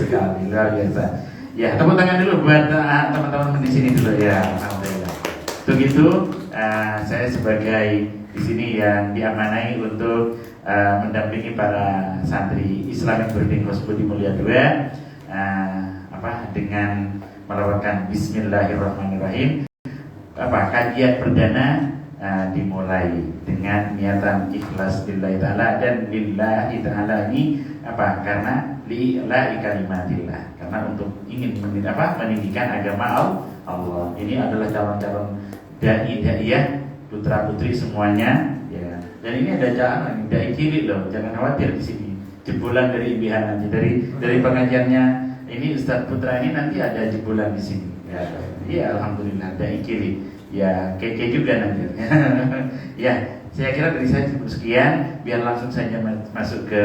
sekali, luar biasa. Ya, tepuk tangan dulu buat teman-teman di sini dulu ya, alhamdulillah. Untuk itu, saya sebagai di sini yang diamanai untuk mendampingi para santri Islamic Boarding House Budi Mulia 2 dengan melafalkan Bismillahirrahmanirrahim. Kajian perdana dimulai dengan niatan ikhlas lillahi ta'ala, dan lillahi ta'ala ini karena lillahi kalimatillah, karena untuk ingin meninggikan agama Allah. Ini adalah calon-calon dai-daiyah putra putri semuanya ya. Dan ini ada jalan dai kiri loh, jangan khawatir di sini. Jebolan dari Ibihan nanti dari pengajiannya ini Ustadz Putra ini nanti ada jebolan di sini. Ya, iya alhamdulillah dai kiri. Ya, keke juga nanti. Ya, saya kira dari saya cukup sekian. Biar langsung saja masuk ke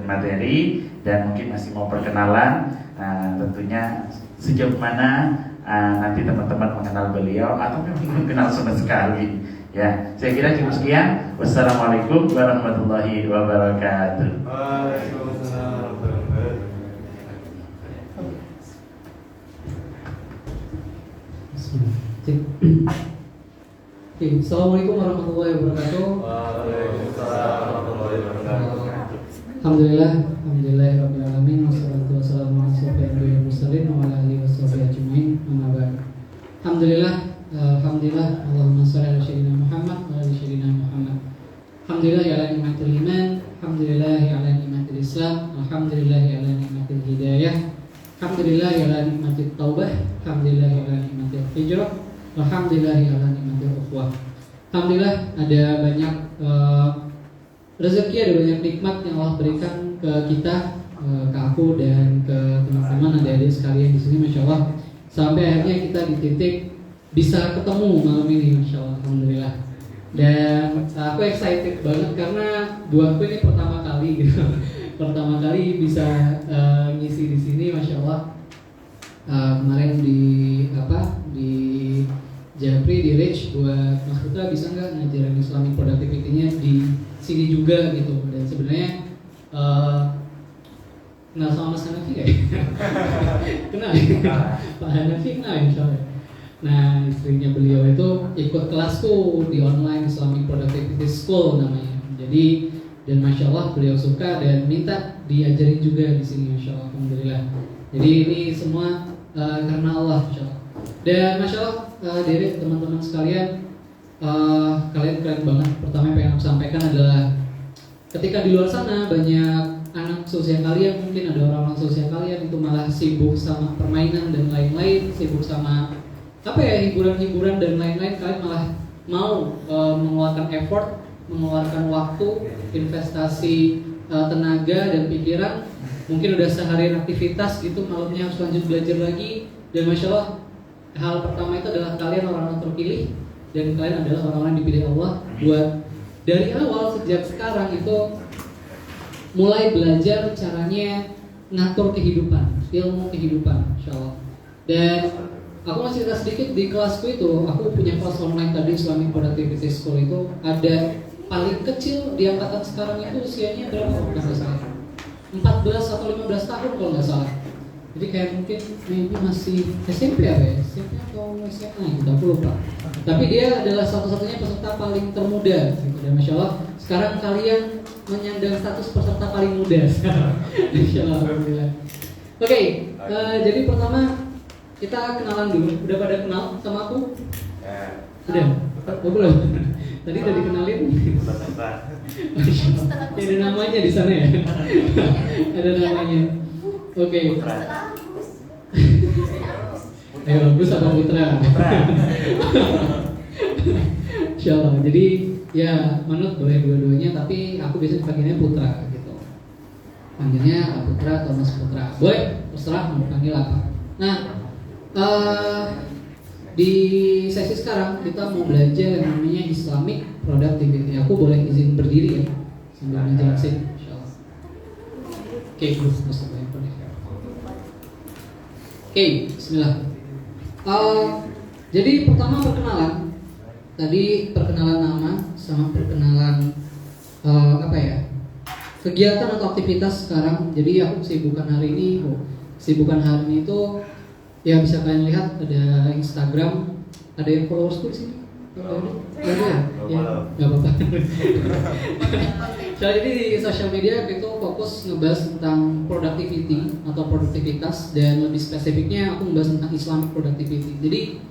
materi, dan mungkin masih mau perkenalan. Tentunya sejauh mana nanti teman-teman mengenal beliau atau memang belum kenal sama sekali. Ya, saya kira cukup sekian. Wassalamualaikum warahmatullahi wabarakatuh. Assalamualaikum warahmatullahi wabarakatuh. Waalaikumsalam warahmatullahi wabarakatuh. Alhamdulillahirabbil alamin, wassalatu wassalamu ala asyrofil mursalin wa ala alihi washabihi ajmain. Amma ba'd. Alhamdulillah, Allahumma shalli ala sayyidina Muhammad wa ala sayyidina Muhammad. Alhamdulillah ala nikmatil iman, alhamdulillah ala nikmatil Islam, alhamdulillah ala nikmatil hidayah, alhamdulillah ala nikmatit taubah, alhamdulillah ala nikmatil hijrah, alhamdulillah ala nikmatil ukhuwah. Alhamdulillah ada banyak rezeki, ada banyak nikmat yang Allah berikan ke kita, ke aku dan ke teman-teman adik-adik sekalian di sini, masya Allah. Sampai akhirnya kita di titik bisa ketemu malam ini, masya Allah, alhamdulillah. Dan aku excited banget karena buatku ini pertama kali gitu, pertama kali bisa ngisi di sini, masya Allah. Kemarin di Japri di Rich buat Mas Putra bisa nggak ngajarin Islamic Productivity-nya di sini juga gitu. Dan sebenarnya kenal sama Mas Hanafi ya? Kenal ya? Pak Hanafi kenal insya Allah. Nah, istrinya beliau itu ikut kelasku di online Islamic Productivity School namanya. Jadi, dan masya Allah beliau suka dan minta diajarin juga di sini, masya Allah, alhamdulillah. Jadi ini semua karena Allah, masya Allah. Dan masya Allah, dari teman-teman sekalian, kalian keren banget. Pertama yang pengen aku sampaikan adalah ketika di luar sana banyak anak seusia kalian, mungkin ada orang-orang seusia kalian itu malah sibuk sama permainan dan lain-lain, sibuk sama hiburan-hiburan dan lain-lain, kalian malah mau mengeluarkan effort, mengeluarkan waktu, investasi tenaga dan pikiran. Mungkin udah seharian aktivitas gitu, malamnya harus lanjut belajar lagi. Dan masya Allah, hal pertama itu adalah kalian orang-orang terpilih, dan kalian adalah orang-orang yang dipilih Allah buat dari awal sejak sekarang itu mulai belajar caranya ngatur kehidupan, ilmu kehidupan, insya Allah. Dan aku masih cerita sedikit di kelasku itu, aku punya kelas online tadi Islamic Productivity School itu ada paling kecil di angkatan sekarang itu usianya berapa kalau nggak salah? 14 atau 15 tahun kalau nggak salah. Jadi kayak mungkin maybe masih SMP ya? SMP atau SMA gitu, aku lupa. Tapi dia adalah satu-satunya peserta paling termuda gitu. Dan masya Allah sekarang kalian menyandang status peserta paling muda sekarang. Insya Allah, alhamdulillah. Oke, jadi pertama kita kenalan dulu. Udah pada kenal sama aku? Udah? Oh, belum? Tadi udah dikenalin? Ada namanya di sana ya? Ada namanya. Oke. Ayo, Gus apa Putra? Insyaallah. Jadi ya manut boleh dua-duanya, tapi aku biasanya pakainya Putra gitu. Panggilnya Putra atau Mas Putra. Boleh, terserah mau panggil apa. Nah, di sesi sekarang kita mau belajar yang namanya Islamic Productivity. Aku boleh izin berdiri ya sambil menjelaskan, insyaallah. Oke, Gus, masuk ya. Oke, bismillah. Jadi pertama perkenalan. Tadi perkenalan nama sama perkenalan kegiatan atau aktivitas sekarang. Jadi aku kesibukan hari ini itu ya bisa kalian lihat ada Instagram, ada yang followersku di sini. Nggak ada ya? Nggak apa-apa. Jadi di sosial media itu fokus ngebahas tentang productivity atau produktivitas, dan lebih spesifiknya aku ngebahas tentang Islamic productivity. Jadi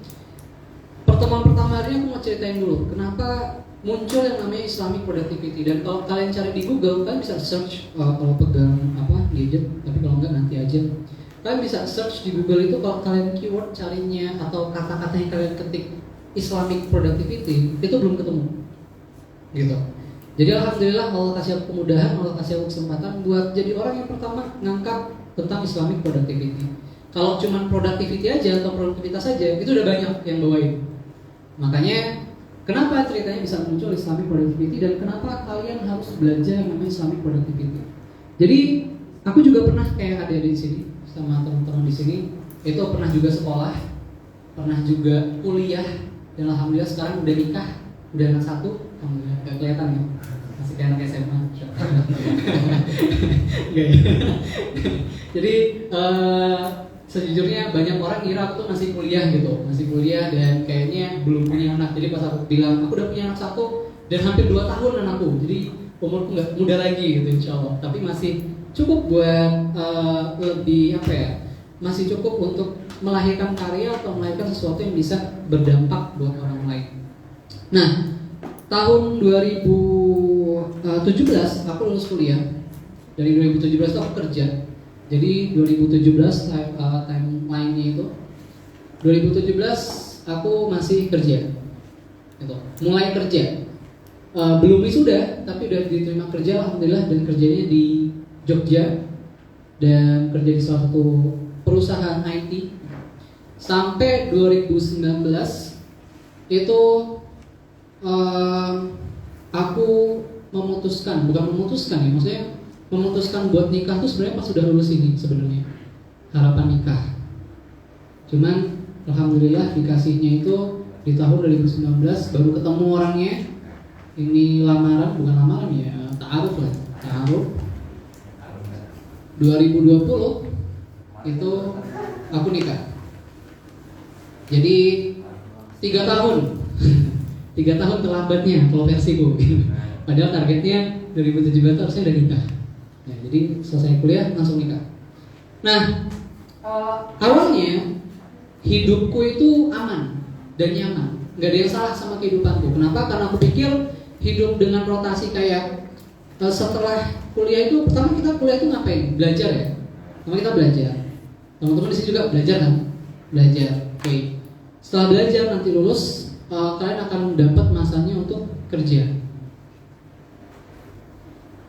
pertemuan pertama hari ini aku mau ceritain dulu kenapa muncul yang namanya Islamic productivity. Dan kalau kalian cari di Google, kalian bisa search kalau pegang gadget, tapi kalau enggak nanti aja. Kalian bisa search di Google itu, kalau kalian keyword carinya atau kata-kata yang kalian ketik Islamic productivity itu belum ketemu, gitu. Jadi alhamdulillah Allah kasih aku kemudahan, Allah kasih aku kesempatan buat jadi orang yang pertama ngangkat tentang Islamic productivity. Kalau cuma productivity aja atau produktivitas aja itu udah banyak yang bawain. Makanya kenapa ceritanya bisa muncul Islamic productivity dan kenapa kalian harus belajar yang namanya Islamic productivity. Jadi aku juga pernah kayak ada di sini sama teman-teman di sini, itu pernah juga sekolah, pernah juga kuliah, dan alhamdulillah sekarang udah nikah, udah anak satu, alhamdulillah gak kelihatan ya, masih kayak anak SMA. Jadi sejujurnya banyak orang kira aku tuh masih kuliah dan kayaknya belum punya anak. Jadi pas aku bilang aku udah punya anak satu dan hampir 2 tahun anakku, jadi umurku nggak muda lagi gitu insya Allah, tapi masih cukup buat lebih masih cukup untuk melahirkan karya atau melahirkan sesuatu yang bisa berdampak buat orang lain. Nah, tahun 2017 aku lulus kuliah. Dari 2017 aku kerja. Jadi 2017 timeline-nya itu 2017 aku masih kerja. Gitu. Mulai kerja. Belum wisuda tapi udah diterima kerja alhamdulillah, dan kerjanya di Jogja dan kerja di salah satu perusahaan IT. Sampai 2019 itu aku memutuskan buat nikah tuh sebenarnya pas sudah lulus ini sebenarnya, harapan nikah. Cuman alhamdulillah dikasihnya itu di tahun 2019, baru ketemu orangnya. Ini lamaran, bukan lamaran ya, ta'aruf 2020 itu aku nikah. Jadi 3 tahun 3 tahun terlambatnya kalau versiku. Padahal targetnya 2017 harusnya udah nikah. Nah, jadi selesai kuliah langsung nikah. Nah, awalnya hidupku itu aman dan nyaman, nggak ada yang salah sama kehidupanku. Kenapa? Karena aku pikir hidup dengan rotasi kayak setelah kuliah itu, pertama kita kuliah itu ngapain? Belajar ya. Pertama kita belajar. Teman-teman di sini juga belajar kan? Belajar. Oke. Setelah belajar nanti lulus, kalian akan dapat masanya untuk kerja.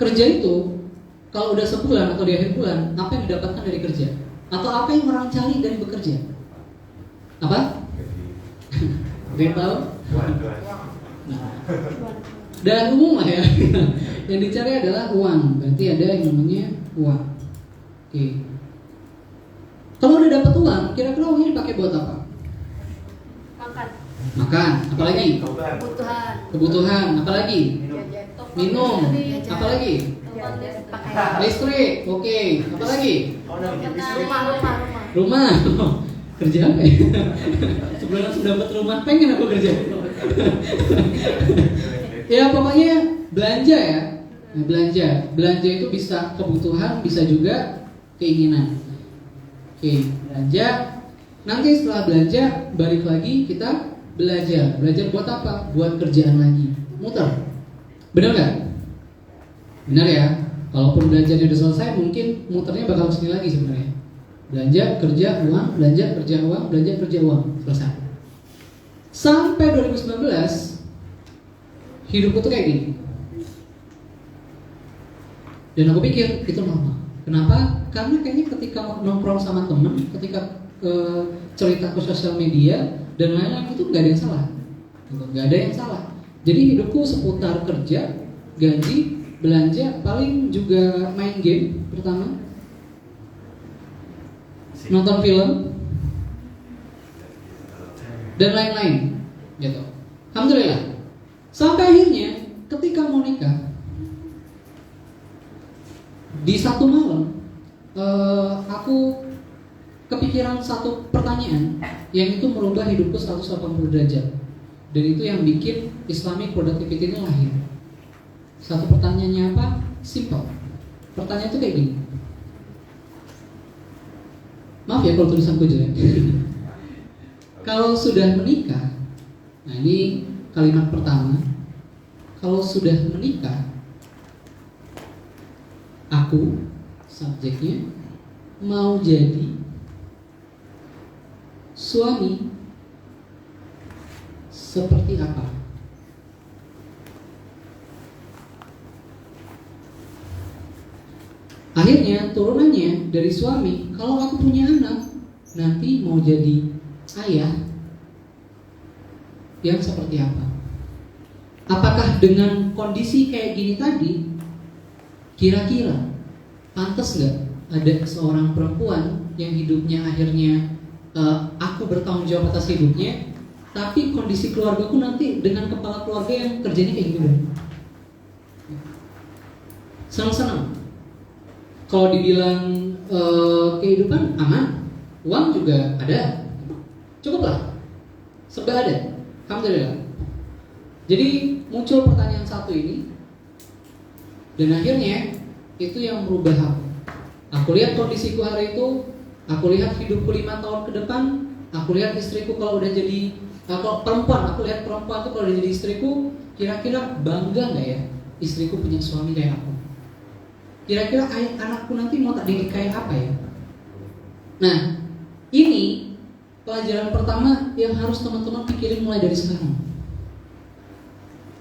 Kerja itu kalau udah sebulan atau di akhir bulan, apa yang didapatkan dari kerja? Atau apa yang orang cari dari bekerja? Apa? Gak tahu? Nah, dan umum lah ya. Yang dicari adalah uang. Berarti ada yang namanya uang. Oke. Kalau udah dapat uang, kira-kira uangnya dipakai buat apa? Makan. Apalagi? Kebutuhan. Apalagi? Minum. Apalagi? Listrik. Oke. Apalagi? Rumah. Kerja apa ya? Sebelum langsung dapat rumah, pengen aku kerja. Ya pokoknya belanja ya. Nah, belanja itu bisa kebutuhan, bisa juga keinginan. Oke, belanja. Nanti setelah belanja balik lagi kita belajar. Belajar buat apa? Buat kerjaan lagi. Muter. Benar nggak? Benar ya. Kalaupun belajarnya udah selesai, mungkin muternya bakal kesini lagi sebenarnya. Belanja, kerja, uang, belanja, kerja, uang, belanja, kerja, uang. Selesai. Sampai 2019 hidupku tuh kayak gini. Dan aku pikir itu normal. Kenapa? Karena kayaknya ketika nongkrong sama temen, ketika cerita ke sosial media dan lain-lain itu nggak ada yang salah. Nggak ada yang salah. Jadi hidupku seputar kerja, gaji, belanja, paling juga main game pertama, nonton film, dan lain-lain, gitu. Alhamdulillah. Sampai akhirnya ketika mau nikah, aku kepikiran satu pertanyaan yang itu merubah hidupku 180 derajat. Dan itu yang bikin Islamic Productivity ini lahir. Satu pertanyaannya apa? Simple. Pertanyaan itu kayak gini. Maaf ya kalau tulisanku jelek. Kalau sudah menikah, nah ini kalimat pertama. Kalau sudah menikah, aku, subjeknya, mau jadi suami seperti apa? Akhirnya turunannya dari suami, kalau aku punya anak, nanti mau jadi ayah yang seperti apa? Apakah dengan kondisi kayak gini tadi, kira-kira pantas nggak ada seorang perempuan yang hidupnya akhirnya aku bertanggung jawab atas hidupnya, tapi kondisi keluargaku nanti dengan kepala keluarga yang kerjanya kayak gini? Senang-senang. Kalau dibilang kehidupan aman, uang juga ada, cukuplah, serba ada, alhamdulillah. Jadi muncul pertanyaan satu ini, dan akhirnya itu yang merubah aku. Aku lihat kondisiku hari itu, aku lihat hidupku 5 tahun ke depan, aku lihat istriku kalau udah jadi kalau perempuan, aku lihat perempuan tuh kalau udah jadi istriku, kira-kira bangga nggak ya istriku punya suami kayak aku? Kira-kira anakku nanti mau tak didik kayak apa ya? Nah, ini pelajaran pertama yang harus teman-teman pikirin mulai dari sekarang.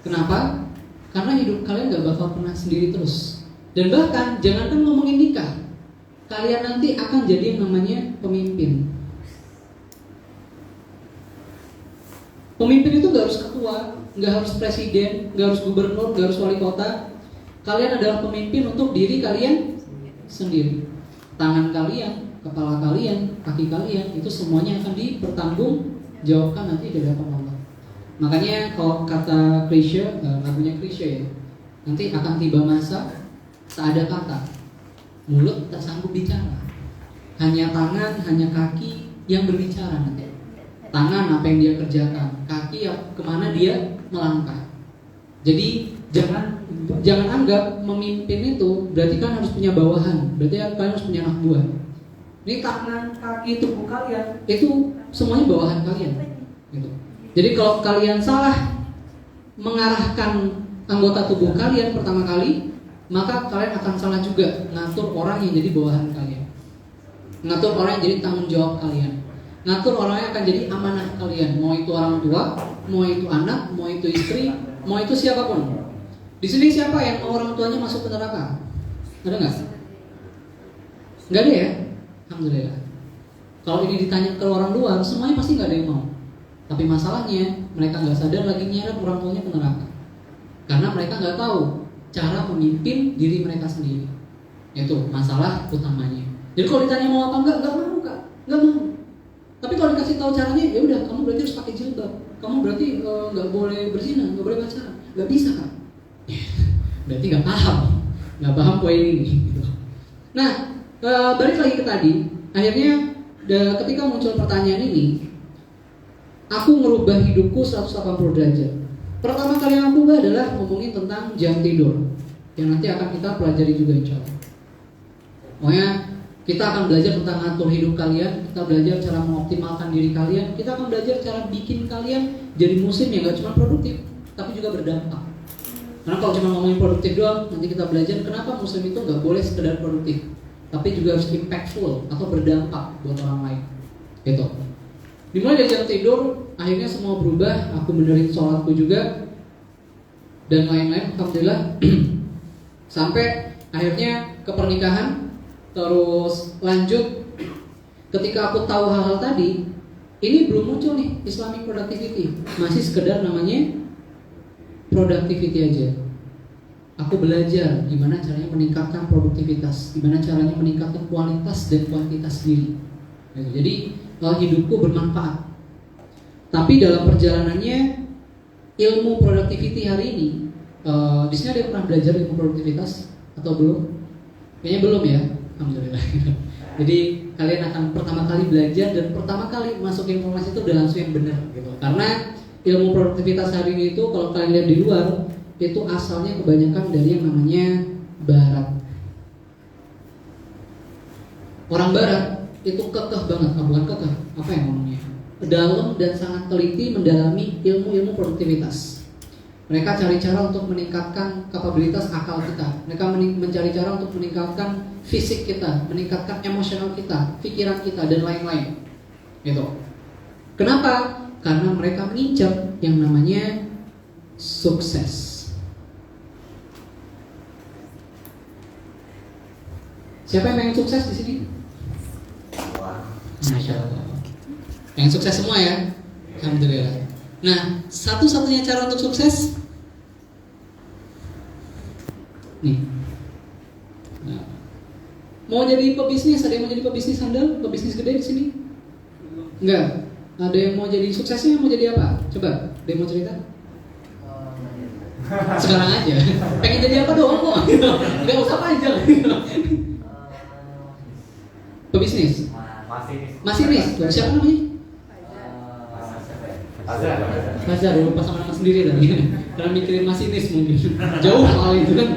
Kenapa? Karena hidup kalian gak bakal pernah sendiri terus. Dan bahkan, jangankan ngomongin nikah, kalian nanti akan jadi yang namanya pemimpin. Pemimpin itu gak harus ketua, gak harus presiden, gak harus gubernur, gak harus wali kota. Kalian adalah pemimpin untuk diri kalian sendiri. Tangan kalian, kepala kalian, kaki kalian, itu semuanya akan dipertanggungjawabkan nanti di hadapan Allah. Makanya kalau kata Krisya, lagunya Krisya ya, nanti akan tiba masa tak ada kata, mulut tak sanggup bicara, hanya tangan, hanya kaki yang berbicara nanti. Tangan apa yang dia kerjakan, kaki kemana dia melangkah. Jadi jangan anggap memimpin itu berarti kan harus punya bawahan, berarti kalian harus punya anak buah. Ini tangan, kaki, tubuh kalian itu semuanya bawahan kalian. Gitu. Jadi kalau kalian salah mengarahkan anggota tubuh kalian pertama kali, maka kalian akan salah juga ngatur orang yang jadi bawahan kalian, ngatur orang yang jadi tanggung jawab kalian, ngatur orang yang akan jadi amanah kalian. Mau itu orang tua, mau itu anak, mau itu istri, mau itu siapapun. Di sini siapa yang mau orang tuanya masuk ke neraka? Ada nggak? Nggak ada ya? Alhamdulillah. Kalau ini ditanya ke orang luar, semuanya pasti nggak ada yang mau. Tapi masalahnya mereka nggak sadar lagi nyeret orang tuanya ke neraka, karena mereka nggak tahu cara memimpin diri mereka sendiri. Itu masalah utamanya. Jadi kalau ditanya mau apa nggak mau kak, nggak mau. Tapi kalau dikasih tahu caranya, ya udah kamu berarti harus pakai jilbab, kamu berarti nggak boleh berzina, nggak boleh pacaran, nggak bisa kak. Berarti nggak paham poin ini. Gitu. Nah, balik lagi ke tadi. Akhirnya ketika muncul pertanyaan ini, aku merubah hidupku 180 derajat. Pertama kali yang aku ubah adalah ngomongin tentang jam tidur, yang nanti akan kita pelajari juga insya Allah. Pokoknya kita akan belajar tentang ngatur hidup kalian, kita belajar cara mengoptimalkan diri kalian, kita akan belajar cara bikin kalian jadi muslim yang gak cuma produktif, tapi juga berdampak. Karena kalau cuma ngomongin produktif doang, nanti kita belajar kenapa muslim itu gak boleh sekedar produktif, tapi juga harus impactful atau berdampak buat orang lain. Gitu. Dimulai dari jam tidur, akhirnya semua berubah. Aku benerin sholatku juga dan lain-lain, alhamdulillah. Sampai akhirnya ke pernikahan. Terus lanjut, ketika aku tahu hal-hal tadi, ini belum muncul nih Islamic Productivity, masih sekedar namanya productivity aja. Aku belajar gimana caranya meningkatkan produktivitas, gimana caranya meningkatkan kualitas dan kuantitas diri. Jadi hidupku bermanfaat. Tapi dalam perjalanannya ilmu productivity hari ini, di sini ada yang pernah belajar ilmu produktivitas atau belum? Kayaknya belum ya. Alhamdulillah. Jadi kalian akan pertama kali belajar dan pertama kali masuk informasi itu udah langsung yang benar gitu. Karena ilmu produktivitas hari ini itu kalau kalian lihat di luar itu asalnya kebanyakan dari yang namanya Barat. Orang Barat itu kekeh banget, bukan kekeh, apa yang ngomongnya? Dalam dan sangat teliti mendalami ilmu-ilmu produktivitas. Mereka cari cara untuk meningkatkan kapabilitas akal kita. Mereka mencari cara untuk meningkatkan fisik kita, meningkatkan emosional kita, pikiran kita, dan lain-lain. Gitu. Kenapa? Karena mereka mengincar yang namanya sukses. Siapa yang pengen sukses di sini? Masya Allah. Pengen sukses semua ya? Alhamdulillah. Nah, satu-satunya cara untuk sukses nih. Nah, mau jadi pebisnis, ada yang mau jadi pebisnis handal, pebisnis gede di sini? Enggak. Ada yang mau jadi suksesnya, mau jadi apa? Coba, ada yang mau cerita? Sekarang aja. Pengen jadi apa doang kok? Enggak usah panjang. Pebisnis. Masinis. Siapa namanya? Fajar, lupa sama nama sendiri tadi. Karena mikirin masinis mungkin. Jauh soal itu kan.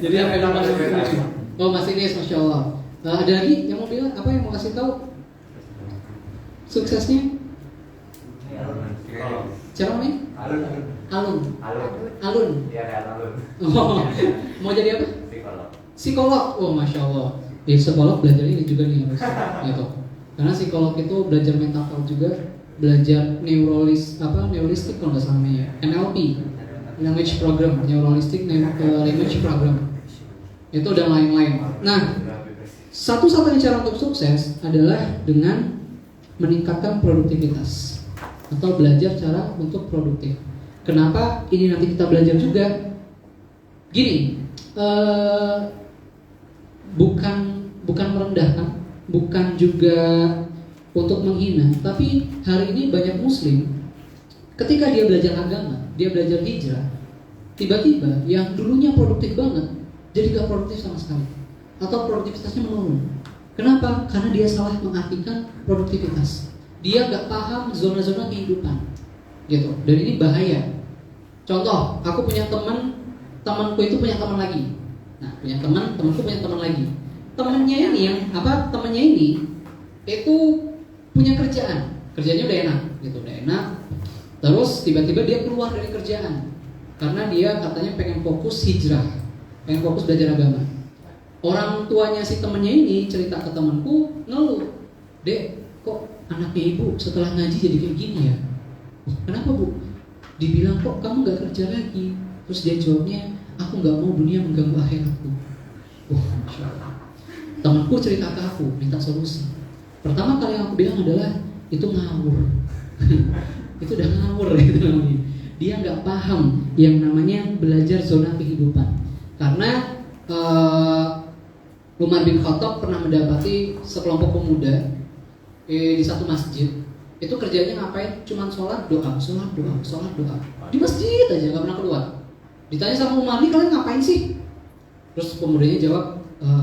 Jadi apa yang nama sendiri? Oh, masinis, masya Allah. Ada lagi yang mau bilang apa yang mau kasih tahu? Suksesnya? Siapa namanya? Alun. Iya, Alun. Oh, mau jadi apa? Psikolog. Oh, masya Allah. Di psikolog belajar ini juga nih harus. Gitu. Karena psikolog itu belajar mental health juga, belajar neurolistik kalau nggak salah namanya, NLP, language program, neuralistic language program. Itu dan lain-lain. Nah, satu-satunya cara untuk sukses adalah dengan meningkatkan produktivitas atau belajar cara untuk produktif. Kenapa ini nanti kita belajar juga? Gini, bukan merendahkan, bukan juga untuk menghina, tapi hari ini banyak muslim ketika dia belajar agama, dia belajar hijrah, tiba-tiba yang dulunya produktif banget jadi gak produktif sama sekali atau produktivitasnya menurun. Kenapa? Karena dia salah mengartikan produktivitas. Dia gak paham zona-zona kehidupan gitu. Dan ini bahaya. Contoh, aku punya temanku itu punya teman lagi. Nah, temanku punya teman lagi. Temennya ini itu punya kerjanya udah enak gitu, udah enak. Terus tiba-tiba dia keluar dari kerjaan karena dia katanya pengen fokus hijrah, pengen fokus belajar agama. Orang tuanya si temennya ini cerita ke temanku, ngeluh, "Dek, kok anaknya ibu setelah ngaji jadi kayak gini ya?" "Kenapa, Bu?" Dibilang, "Kok kamu gak kerja lagi?" Terus dia jawabnya, "Aku gak mau dunia mengganggu akhiratku." Masya Allah. Temanku cerita ke aku, minta solusi. Pertama kali yang aku bilang adalah itu ngawur. Itu udah ngawur gitu namanya. Dia nggak paham yang namanya belajar zona kehidupan. Karena Umar bin Khattab pernah mendapati sekelompok pemuda di satu masjid. Itu kerjanya ngapain? Cuman sholat doa. Di masjid aja, nggak pernah keluar. Ditanya sama Umar, "Nih kalian ngapain sih?" Terus pemudanya jawab,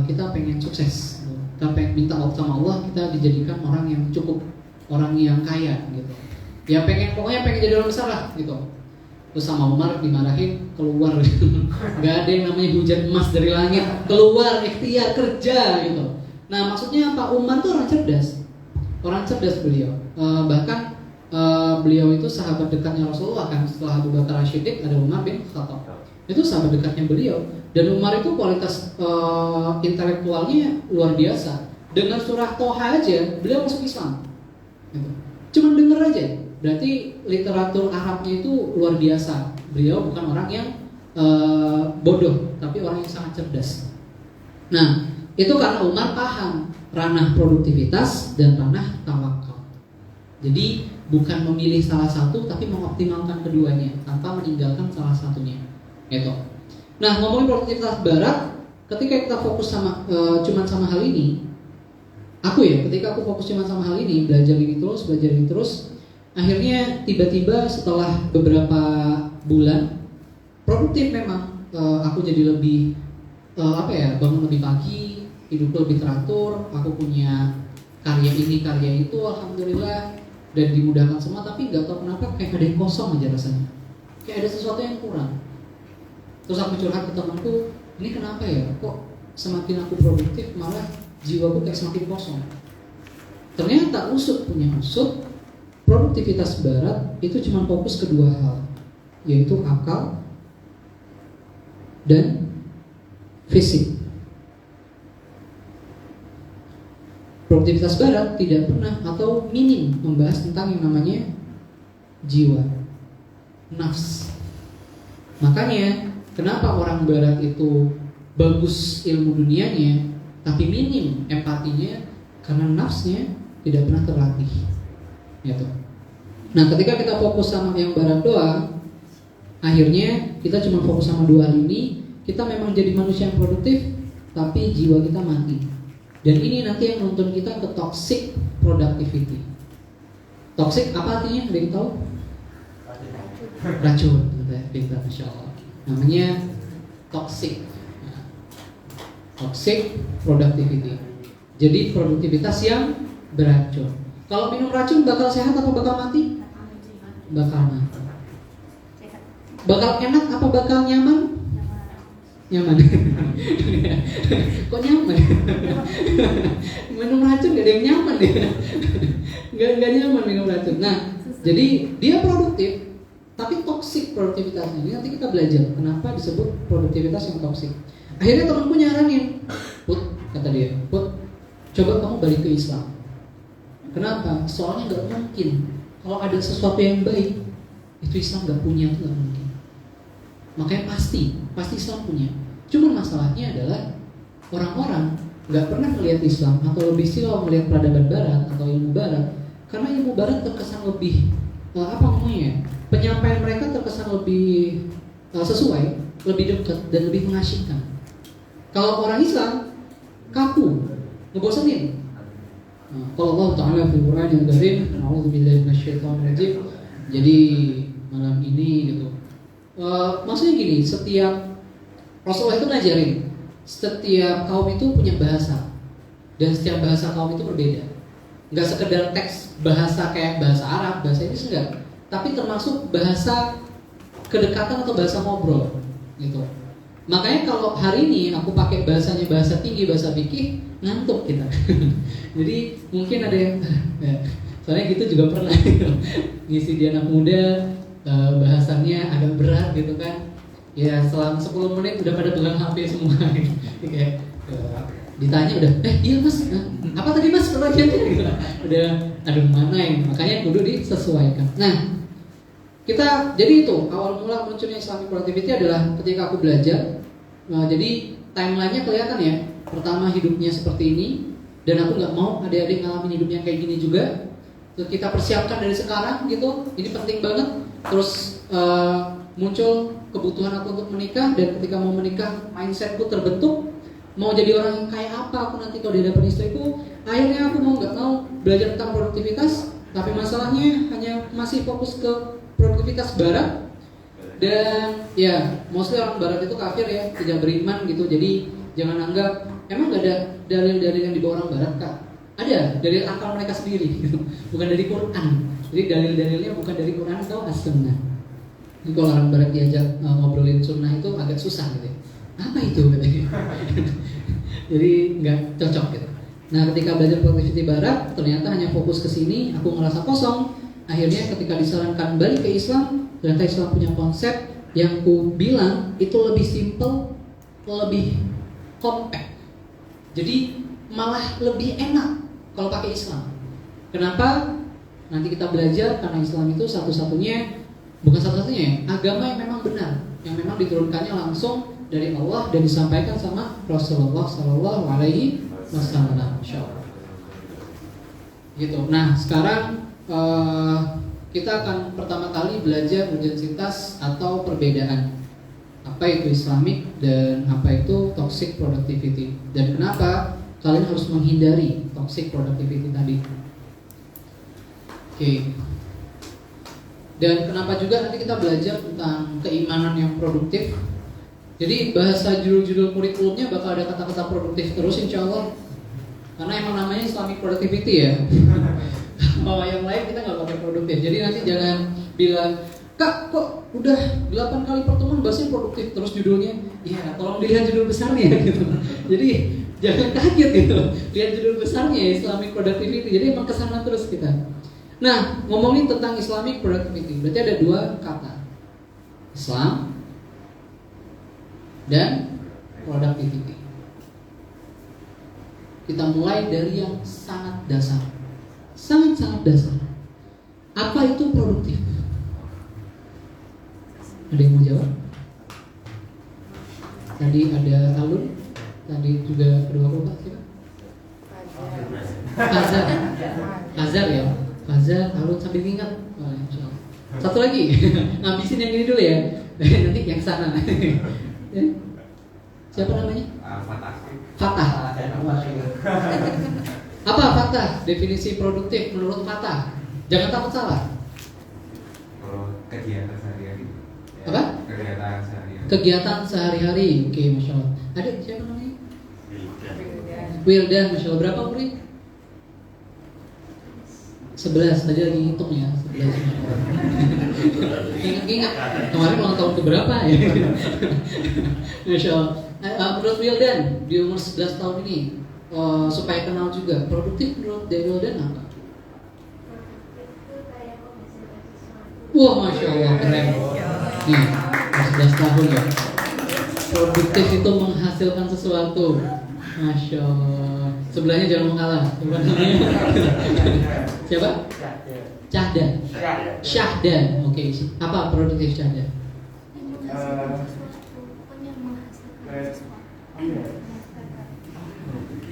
"Kita pengen sukses. Kita pengen minta sama Allah kita dijadikan orang yang cukup, orang yang kaya gitu. Ya pokoknya pengen jadi orang besar lah gitu." Terus sama Umar dimarahin, keluar gitu. Gak ada yang namanya hujan emas dari langit, keluar ikhtiar kerja gitu. Nah maksudnya Pak Umar tuh orang cerdas beliau. Bahkan beliau itu sahabat dekatnya Rasulullah kan. Setelah Abu Bakar As-Siddiq ada Umar bin Khattab. Itu sahabat dekatnya beliau. Dan Umar itu kualitas intelektualnya luar biasa. Dengan surah Toha aja beliau masuk Islam gitu. Cuman denger aja, berarti literatur Arabnya itu luar biasa. Beliau bukan orang yang bodoh, tapi orang yang sangat cerdas. Nah, itu karena Umar paham ranah produktivitas dan ranah tawakal. Jadi bukan memilih salah satu, tapi mengoptimalkan keduanya tanpa meninggalkan salah satunya. Gitu. Nah, ngomongin produktivitas barat, ketika kita fokus cuman sama hal ini, ketika aku fokus cuman sama hal ini, belajar ini terus, akhirnya tiba-tiba setelah beberapa bulan produktif memang, aku jadi lebih bangun lebih pagi, hidupku lebih teratur, aku punya karya ini, karya itu, alhamdulillah, dan dimudahkan semua. Tapi nggak tahu kenapa kayak ada yang kosong aja rasanya, kayak ada sesuatu yang kurang. Terus aku curhat ke temanku, ini kenapa ya, kok semakin aku produktif malah jiwaku kayak semakin kosong. Ternyata punya usut, produktivitas barat itu cuma fokus ke dua hal, yaitu akal dan fisik. Produktivitas barat tidak pernah atau minim membahas tentang yang namanya jiwa, nafs. Makanya kenapa orang barat itu bagus ilmu dunianya tapi minim empatinya, karena nafsnya tidak pernah terlatih, gitu. Nah, ketika kita fokus sama yang barat doang, akhirnya kita cuma fokus sama dua hal ini. Kita memang jadi manusia yang produktif, tapi jiwa kita mati. Dan ini nanti yang menuntun kita ke toxic productivity. Toxic apa artinya? Ada yang tahu? Racun. Pintar, Masya Allah. Namanya toxic. Toxic productivity. Jadi produktivitas yang beracun. Kalau minum racun bakal sehat apa bakal mati? Bakal mati. Bakal enak apa bakal nyaman? Nyaman. Kok nyaman? Minum racun gak ada yang nyaman deh. Gak nyaman minum racun. Nah, jadi dia produktif, tapi toksik produktivitasnya. Ini nanti kita belajar kenapa disebut produktivitas yang toksik. Akhirnya temanku nyaranin, Put, kata dia, Put, coba kamu balik ke Islam. Kenapa? Soalnya gak mungkin kalau ada sesuatu yang baik itu Islam gak punya, itu gak mungkin. Makanya pasti Islam punya. Cuma masalahnya adalah orang-orang gak pernah melihat Islam atau lebih silau melihat peradaban Barat atau ilmu Barat, karena ilmu Barat terkesan lebih penyampaian mereka terkesan lebih sesuai, lebih dekat dan lebih mengasyikkan. Kalau orang Islam kaku, ngebosenin. Kalau Allah Ta'ala fil Qur'an yang Karim, a'udzubillahi minasyaitonirrajim. Jadi malam ini gitu. Maksudnya gini, setiap Rasulullah itu ngajarin setiap kaum itu punya bahasa, dan setiap bahasa kaum itu berbeda. Nggak sekedar teks bahasa kayak bahasa Arab, bahasa Inggris enggak, tapi termasuk bahasa kedekatan atau bahasa ngobrol gitu. Makanya kalau hari ini aku pakai bahasanya bahasa tinggi, bahasa fikih, ngantuk kita. Jadi mungkin ada yang soalnya gitu juga pernah ngisi di anak muda, bahasannya agak berat gitu kan. Ya selama 10 menit udah pada pegang HP semua gitu. Kayak ditanya udah, iya mas, apa tadi mas pertanyaannya gitu. Udah aduh mana yang, makanya kudu disesuaikan. Nah, kita jadi itu awal mula munculnya Islamic Productivity adalah ketika aku belajar. Nah, jadi timelinenya kelihatan ya. Pertama hidupnya seperti ini, dan aku nggak mau adik-adik ngalamin hidupnya kayak gini juga. Terus kita persiapkan dari sekarang gitu. Ini penting banget. Terus muncul kebutuhan aku untuk menikah, dan ketika mau menikah mindsetku terbentuk. Mau jadi orang yang kayak apa aku nanti kalau di hadapan istriku. Akhirnya aku mau nggak mau belajar tentang produktivitas, tapi masalahnya hanya masih fokus ke produktivitas barat. Dan ya mostly orang barat itu kafir ya, tidak beriman gitu. Jadi jangan anggap, emang gak ada dalil-dalil yang dibawa orang barat kak? Ada, dari akal mereka sendiri gitu. Bukan dari Quran. Jadi dalil-dalilnya bukan dari Quran atau as-sunnah. Jadi kalau orang barat diajak ngobrolin sunnah itu agak susah gitu. Apa itu katanya? Jadi nggak cocok gitu. Nah, ketika belajar produktiviti barat, ternyata hanya fokus ke sini, aku ngerasa kosong. Akhirnya ketika disarankan balik ke Islam, ternyata Islam punya konsep yang ku bilang itu lebih simple, lebih compact. Jadi malah lebih enak kalau pakai Islam. Kenapa? Nanti kita belajar, karena Islam itu satu-satunya, bukan satu-satunya ya, agama yang memang benar, yang memang diturunkannya langsung dari Allah dan disampaikan sama Rasulullah Sallallahu Alaihi Wasallam. Gitu. Nah, sekarang kita akan pertama kali belajar urgensitas atau perbedaan. Apa itu Islamic dan apa itu toxic productivity, dan kenapa kalian harus menghindari toxic productivity tadi. Oke. Dan kenapa juga nanti kita belajar tentang keimanan yang produktif. Jadi bahasa judul-judul kurikulumnya bakal ada kata-kata produktif terus insya Allah. Karena emang namanya Islamic Productivity ya. Kalau yang lain kita nggak pakai produktif. Jadi nanti jangan bilang, Kak kok udah 8 kali pertemuan bahasnya produktif terus judulnya. Iya, tolong dilihat judul besarnya gitu. Jadi jangan kaget gitu. Lihat judul besarnya Islamic Productivity. Jadi emang kesana terus kita. Nah, ngomongin tentang Islamic Productivity, berarti ada 2 kata, Islam dan Productivity. Kita mulai dari yang sangat dasar, sangat-sangat dasar. Apa itu produktif? Ada yang mau jawab? Tadi ada Alun, tadi juga kedua bapak siapa? Fazar ya. Fazar, Alun sambil ingat. Oh, insyaallah. Satu lagi, ngabisin yang ini dulu ya. Nanti yang sana. Ya. Siapa namanya? Fatah. Apa Fatah? Definisi produktif menurut Fatah. Jangan takut salah. Kegiatan sehari-hari. Apa? Kegiatan sehari-hari. Kegiatan sehari-hari. Oke, masya Allah. Ada siapa namanya? Wildan, masya Allah. Berapa murid? 11, tadi lagi hitung ya. 11. Ingat-ingat. Kemarin ulang tahun keberapa ya? Masya Allah. Menurut Wildan, di umur 11 tahun ini, supaya kenal juga, produktif menurut Wildan apa? Wah, masya Allah, keren. Nih, 11 tahun ya. Produktif itu menghasilkan sesuatu. Masya Allah. Sebelahnya jangan mengalah. Siapa namanya? Siapa? Syahdan. Syahdan. Oke. Apa produktif Syahdan?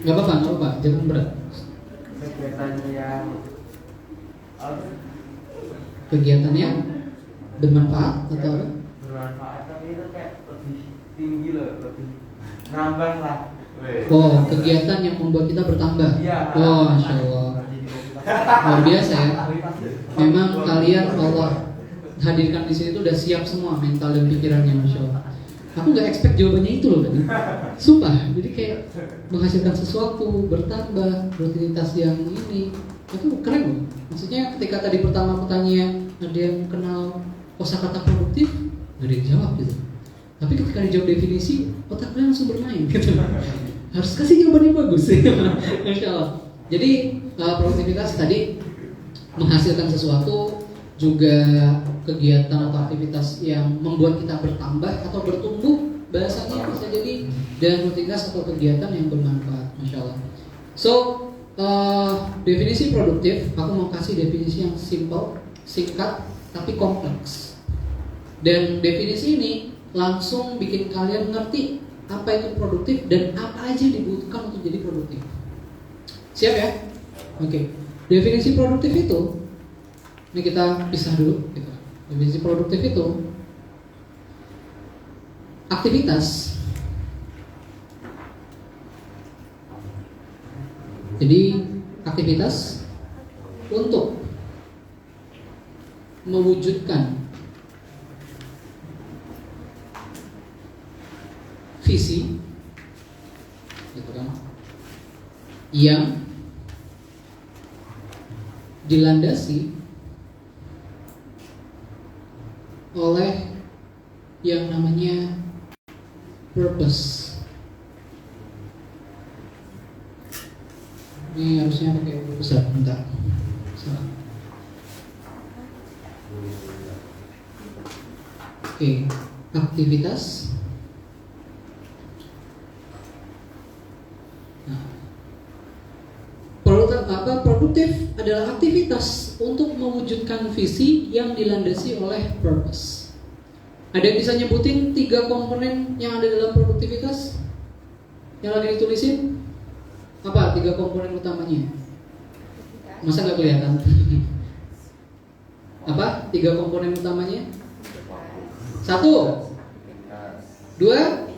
Gak apa-apa, jangan berat. Kegiatannya bermanfaat atau apa? Bermanfaat, tapi itu kayak lebih tinggi loh, lebih nambah lah. Oh, kegiatan yang membuat kita bertambah. Iya. Oh, masya Allah. Luar biasa ya. Memang kalian Allah hadirkan di sini tuh udah siap semua mental dan pikirannya, masya Allah. Aku nggak expect jawabannya itu loh tadi. Sumpah, jadi kayak menghasilkan sesuatu, bertambah, rutinitas yang ini, itu keren loh. Maksudnya ketika tadi pertama aku tanya, ada yang kenal kosakata produktif, nggak ada yang jawab gitu. Tapi ketika dijawab definisi, otak kalian langsung bermain gitu. Harus kasih jawaban yang bagus. Masya Allah. Jadi produktivitas tadi menghasilkan sesuatu, juga kegiatan atau aktivitas yang membuat kita bertambah atau bertumbuh, bahasanya bisa jadi, dan rutinitas atau kegiatan yang bermanfaat. Masya Allah. So, definisi produktif, aku mau kasih definisi yang simple, singkat, tapi kompleks. Dan definisi ini langsung bikin kalian ngerti apa itu produktif dan apa aja dibutuhkan untuk jadi produktif. Siap ya? Oke. Definisi produktif itu, ini kita pisah dulu. Definisi produktif itu aktivitas. Jadi aktivitas untuk mewujudkan visi, gitu kan, yang dilandasi oleh yang namanya purpose. Ini harusnya pakai huruf besar, bentar. Salah. Oke, aktivitas. Produktif adalah aktivitas untuk mewujudkan visi yang dilandasi oleh purpose. Ada yang bisa nyebutin 3 komponen yang ada dalam produktivitas? Yang lagi ditulisin? Apa 3 komponen utamanya? Masa nggak kelihatan? Apa 3 komponen utamanya? 1, 2,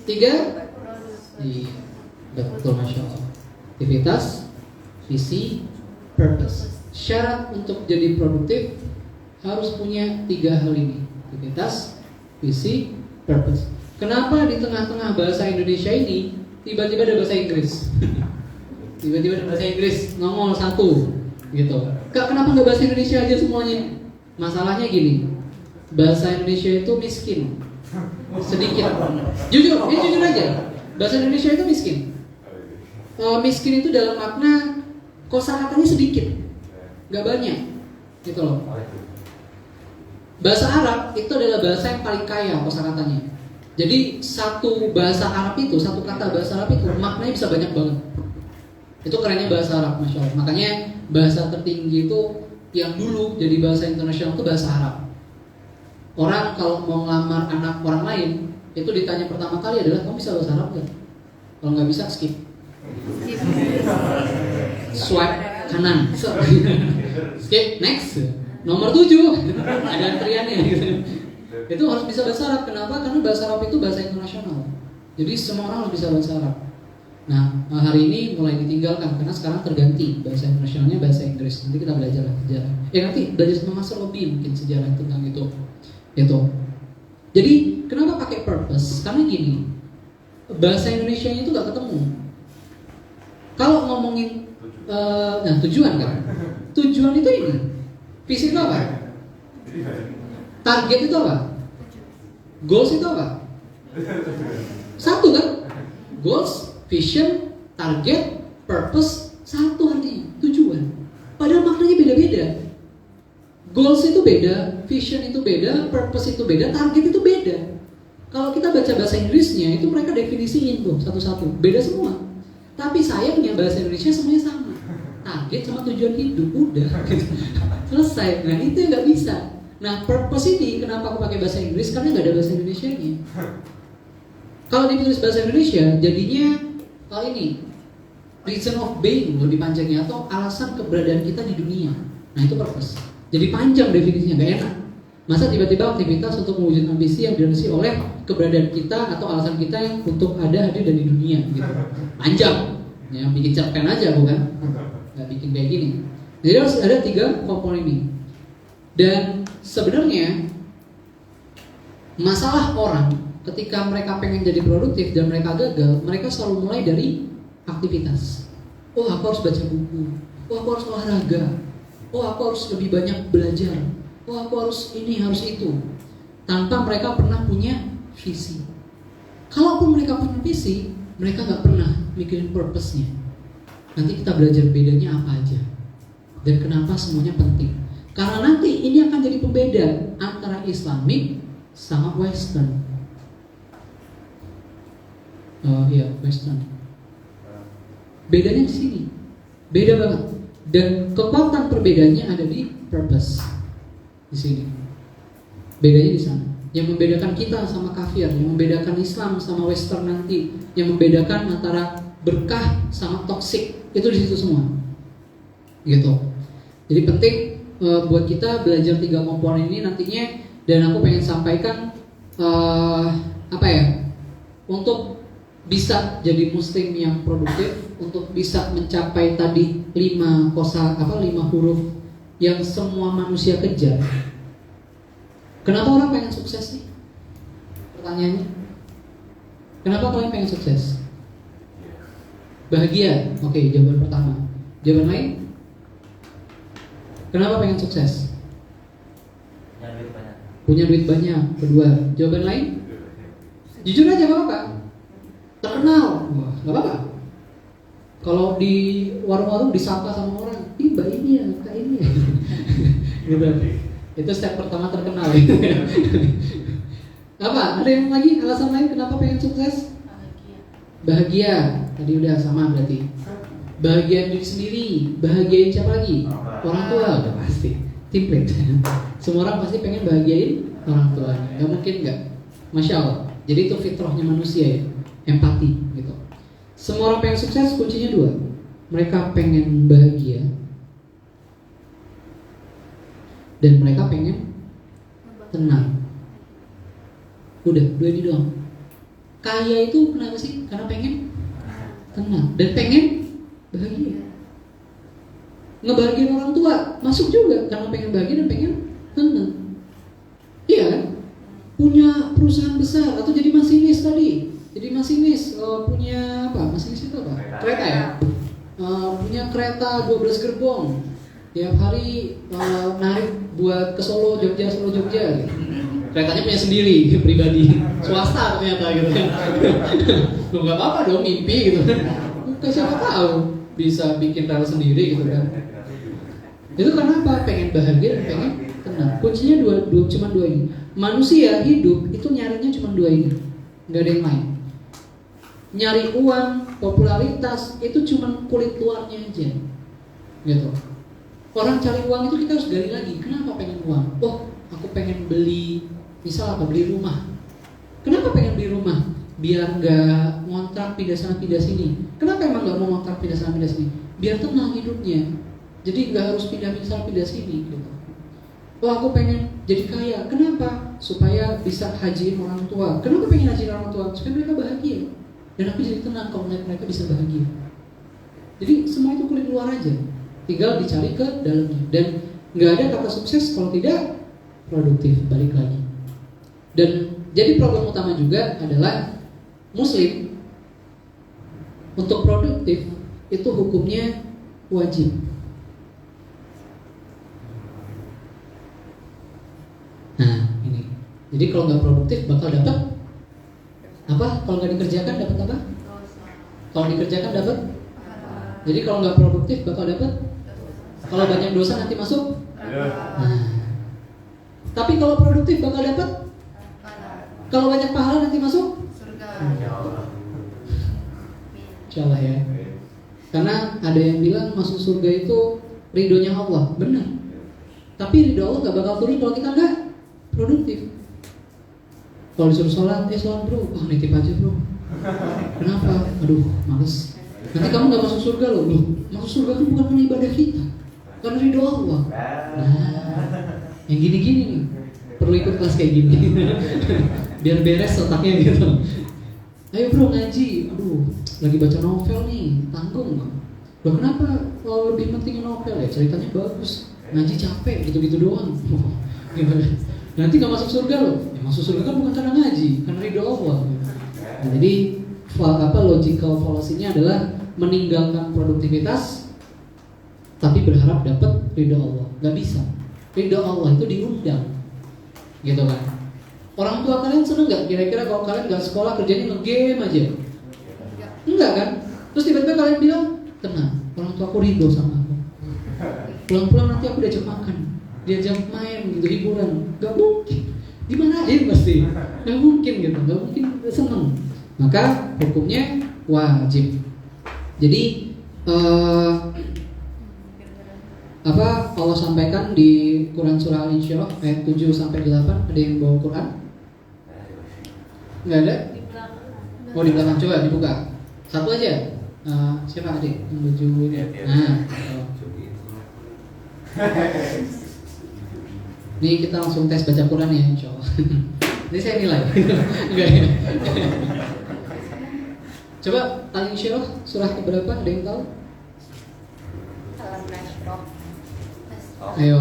3. Iya, betul, masya Allah. Aktivitas, visi, purpose. Syarat untuk jadi produktif harus punya 3 hal ini: aktivitas, visi, purpose. Kenapa di tengah-tengah bahasa Indonesia ini tiba-tiba ada bahasa Inggris? Tiba-tiba ada bahasa Inggris nongol satu gitu. Kenapa nggak bahasa Indonesia aja semuanya? Masalahnya gini, bahasa Indonesia itu miskin, sedikit. Jujur aja, bahasa Indonesia itu miskin. Miskin itu dalam makna kosakatanya sedikit, nggak banyak, gitu loh. Bahasa Arab itu adalah bahasa yang paling kaya kosakatanya. Jadi satu bahasa Arab itu, satu kata bahasa Arab itu maknanya bisa banyak banget. Itu kerennya bahasa Arab, Masya Allah. Makanya bahasa tertinggi itu yang dulu jadi bahasa internasional itu bahasa Arab. Orang kalau mau ngelamar anak orang lain, itu ditanya pertama kali adalah, kamu bisa bahasa Arab gak? Kalau nggak bisa, skip. Swipe kanan. Skip, next. Nomor 7. Ada antriannya gitu. Itu harus bisa bahasa Arab. Kenapa? Karena bahasa Arab itu bahasa internasional. Jadi semua orang harus bisa bahasa Arab. Nah, hari ini mulai ditinggalkan karena sekarang terganti bahasa internasionalnya bahasa Inggris. Nanti kita belajar sejarah. Nanti belajar sama Mas Robi mungkin sejarah tentang itu. Jadi kenapa pakai purpose? Karena gini, bahasa Indonesianya itu gak ketemu. Kalau ngomongin tujuan kan? Tujuan itu ini. Visi itu apa? Target itu apa? Goals itu apa? Satu kan? Goals, vision, target, purpose, satu artinya, tujuan. Padahal maknanya beda-beda. Goals itu beda, vision itu beda, purpose itu beda, target itu beda. Kalau kita baca bahasa Inggrisnya, itu mereka definisiin tuh satu-satu, beda semua. Tapi sayangnya bahasa Indonesia semuanya sama. Target sama tujuan hidup, udah selesai. Nah itu yang nggak bisa. Nah purpose ini kenapa aku pakai bahasa Inggris? Karena nggak ada bahasa Indonesianya. Kalau ditulis bahasa Indonesia, jadinya ini reason of being lebih panjangnya, atau alasan keberadaan kita di dunia. Nah itu purpose. Jadi panjang definisinya, nggak enak. Masa tiba-tiba aktivitas untuk mewujudkan ambisi yang dilandasi oleh keberadaan kita atau alasan kita yang untuk ada hadir dan di dunia gitu. Panjang. Ya bikin cerpen aja bukan? Nggak bikin kayak gini. Jadi harus ada 3 komponen ini. Dan sebenarnya masalah orang ketika mereka pengen jadi produktif dan mereka gagal, mereka selalu mulai dari aktivitas. Oh aku harus baca buku. Oh aku harus olahraga. Oh aku harus lebih banyak belajar. Oh aku harus ini, harus itu. Tanpa mereka pernah punya visi. Kalaupun mereka punya visi, mereka gak pernah mikirin purpose-nya. Nanti kita belajar bedanya apa aja dan kenapa semuanya penting. Karena nanti ini akan jadi pembeda antara Islamic sama Western. Western. Bedanya di sini. Beda banget. Dan kekuatan perbedaannya ada di purpose. Di sini. Bedanya di sana. Yang membedakan kita sama kafir, yang membedakan Islam sama Western nanti, yang membedakan antara berkah sama toksik, itu di situ semua. Gitu. Jadi penting buat kita belajar 3 komponen ini nantinya, dan aku pengen sampaikan untuk bisa jadi muslim yang produktif, untuk bisa mencapai tadi 5 huruf yang semua manusia kejar. Kenapa orang pengen sukses nih? Pertanyaannya, kenapa kalian pengen sukses? Bahagia, oke, jawaban pertama. Jawaban lain? Kenapa pengen sukses? Punya duit banyak. Kedua, jawaban lain? Jujur aja, gak apa-apa. Terkenal, wah, gak apa-apa. Kalau di warung-warung disapa sama orang, ih mbak ini ya, kak ini ya. Gitu. Itu step pertama, terkenal. Apa? Ada yang lagi? Alasan lain kenapa pengen sukses? Bahagia. Tadi udah sama berarti. Bahagiain diri sendiri. Bahagiain siapa lagi? Orang tua. Udah pasti. Template. Semua orang pasti pengen bahagiain orang tuanya. Gak mungkin gak? Masya Allah. Jadi itu fitrahnya manusia ya. Empati gitu. Semua orang pengen sukses, kuncinya 2. Mereka pengen bahagia, dan mereka pengen tenang. Udah, 2 ini doang. Kaya itu kenapa sih? Karena pengen tenang dan pengen bahagia. Ngebahagiain orang tua masuk juga karena pengen bahagia dan pengen tenang. Iya kan? Punya perusahaan besar atau jadi masinis punya apa? Masinis itu apa? Kereta ya? Punya kereta 12 gerbong. Tiap hari narik buat ke Solo Jogja gitu. Keretanya punya sendiri, pribadi, swasta ternyata gitu kan. Loh nggak apa-apa dong mimpi gitu kan. Siapa tahu bisa bikin rel sendiri gitu kan. Itu karena apa? Pengen bahagia dan pengen tenang. Kuncinya cuma dua ini. Manusia hidup itu nyarinya cuma dua ini, nggak ada yang lain. Nyari uang, popularitas itu cuma kulit luarnya aja, gitu. Orang cari uang itu kita harus gali lagi. Kenapa pengen uang? Oh, aku pengen beli, misal apa? Beli rumah. Kenapa pengen beli rumah? Biar nggak ngontrak pindah sana pindah sini. Kenapa emang nggak mau ngontrak pindah sana pindah sini? Biar tenang hidupnya. Jadi nggak harus pindah sana pindah sini. Gitu. Oh aku pengen jadi kaya. Kenapa? Supaya bisa hajiin orang tua. Kenapa pengen hajiin orang tua? Supaya mereka bahagia. Dan aku jadi tenang kalau mereka bisa bahagia. Jadi semua itu kulit luar aja. Tinggal dicari ke dalamnya. Dan nggak ada kata sukses kalau tidak produktif. Balik lagi. Dan jadi problem utama juga adalah Muslim untuk produktif itu hukumnya wajib. Nah ini. Jadi kalau nggak produktif bakal dapat apa? Kalau nggak dikerjakan dapat apa? Kalau dikerjakan dapat. Jadi kalau nggak produktif bakal dapat. Kalau banyak dosa nanti masuk. Nah. Tapi kalau produktif bakal dapat. Kalau banyak pahala nanti masuk. Insyaallah ya. Karena ada yang bilang masuk surga itu ridhonya Allah. Benar. Tapi ridho Allah gak bakal turun kalau kita nggak produktif. Kalau disuruh sholat bro, nitip aja bro. Kenapa? Aduh, males. Nanti kamu gak masuk surga loh. Masuk surga kan bukan karena ibadah kita, karena ridho Allah. Nah, yang gini-gini nih perlu ikut kelas kayak gini. Biar beres otaknya gitu. Ayo bro ngaji. Aduh, lagi baca novel nih, tanggung. Loh kenapa? Kalau lebih penting novel ya, ceritanya bagus. Ngaji capek, gitu-gitu doang. Gimana? Nanti gak masuk surga loh. Ya, masuk surga kan bukan karena ngaji, karena ridho Allah. Nah, jadi logical fallacy-nya adalah meninggalkan produktivitas tapi berharap dapat ridho Allah. Gak bisa. Ridho Allah itu diundang, gitu kan? Orang tua kalian seneng gak? Kira-kira kalau kalian gak sekolah kerjanya nge-game aja? Enggak kan? Terus tiba-tiba kalian bilang, tenang, orang tua aku ridho sama aku. Pulang-pulang nanti aku diajak makan, diajak main gitu, hiburan. Gak mungkin, dimarahin pasti. Gak mungkin gitu, gak mungkin seneng. Maka hukumnya wajib. Jadi Allah sampaikan di Quran surah Al-Insyirah ayat 7 sampai 8. Ada yang bawa Quran? Nggak ada? Oh di belakang, coba dibuka. Satu aja. Siapa adik yang baju ini? Nah, ini kita langsung tes baca Quran ya, insya Allah. Ini saya nilai. Enggak ya? Coba Al-Insyirah surah keberapa? Ada yang tahu? Ayo.